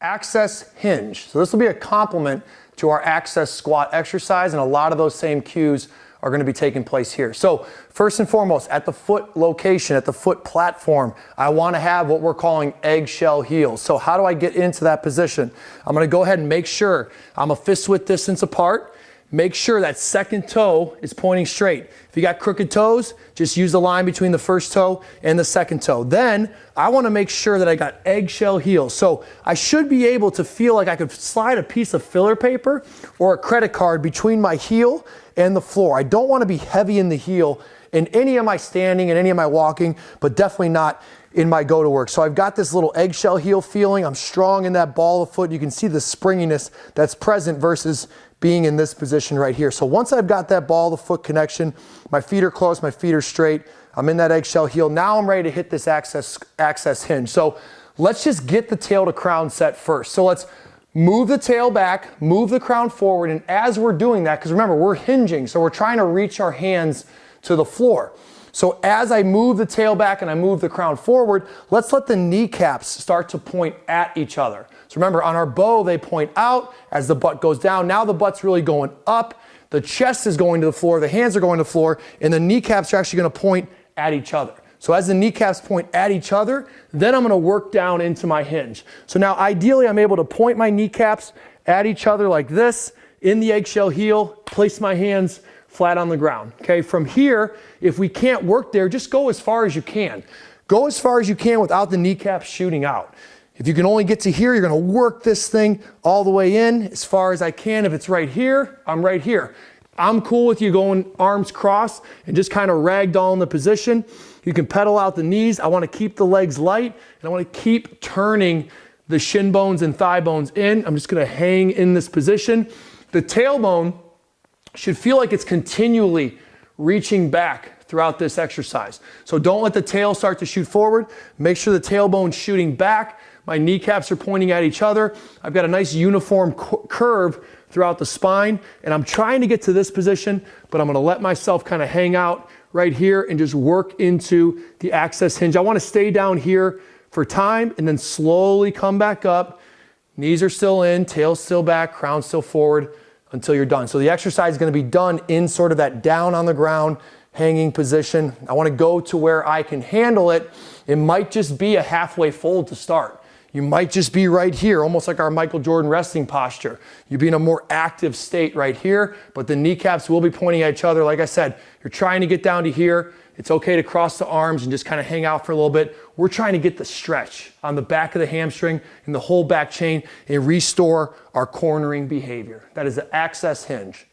Access hinge. So this will be a complement to our access squat exercise, and a lot of those same cues are going to be taking place here. So first and foremost, at the foot location, at the foot platform, I want to have what we're calling eggshell heels. So how do I get into that position? I'm going to go ahead and make sure I'm a fist width distance apart. Make sure that second toe is pointing straight. If you got crooked toes, just use the line between the first toe and the second toe. Then I want to make sure that I got eggshell heels. So I should be able to feel like I could slide a piece of filler paper or a credit card between my heel and the floor. I don't want to be heavy in the heel in any of my standing and any of my walking, but definitely not in my go to work. So I've got this little eggshell heel feeling. I'm strong in that ball of the foot. You can see the springiness that's present versus being in this position right here. So once I've got that ball of the foot connection, my feet are close, my feet are straight, I'm in that eggshell heel. Now I'm ready to hit this access hinge. So let's just get the tail to crown set first. So let's move the tail back, move the crown forward, and as we're doing that, because remember, we're hinging, so we're trying to reach our hands to the floor. So as I move the tail back and I move the crown forward, let's let the kneecaps start to point at each other. So remember, on our bow, they point out as the butt goes down. Now the butt's really going up. The chest is going to the floor. The hands are going to the floor. And the kneecaps are actually going to point at each other. So as the kneecaps point at each other, then I'm going to work down into my hinge. So now ideally, I'm able to point my kneecaps at each other like this in the eggshell heel, place my hands flat on the ground. Okay, from here, if we can't work there, just go as far as you can. Go as far as you can without the kneecaps shooting out. If you can only get to here, you're going to work this thing all the way in as far as I can. If it's right here, I'm right here. I'm cool with you going arms crossed and just kind of ragdoll in the position. You can pedal out the knees. I want to keep the legs light, and I want to keep turning the shin bones and thigh bones in. I'm just going to hang in this position. The tailbone should feel like it's continually reaching back throughout this exercise. So don't let the tail start to shoot forward. Make sure the tailbone's shooting back. My kneecaps are pointing at each other. I've got a nice uniform curve throughout the spine, and I'm trying to get to this position, but I'm going to let myself kind of hang out right here and just work into the access hinge. I want to stay down here for time and then slowly come back up. Knees are still in, tail's still back, crown still forward until you're done. So the exercise is going to be done in sort of that down on the ground hanging position. I want to go to where I can handle it. It might just be a halfway fold to start. You might just be right here, almost like our Michael Jordan resting posture. You'd be in a more active state right here, but the kneecaps will be pointing at each other. Like I said, you're trying to get down to here. It's okay to cross the arms and just kind of hang out for a little bit. We're trying to get the stretch on the back of the hamstring and the whole back chain and restore our cornering behavior. That is the access hinge.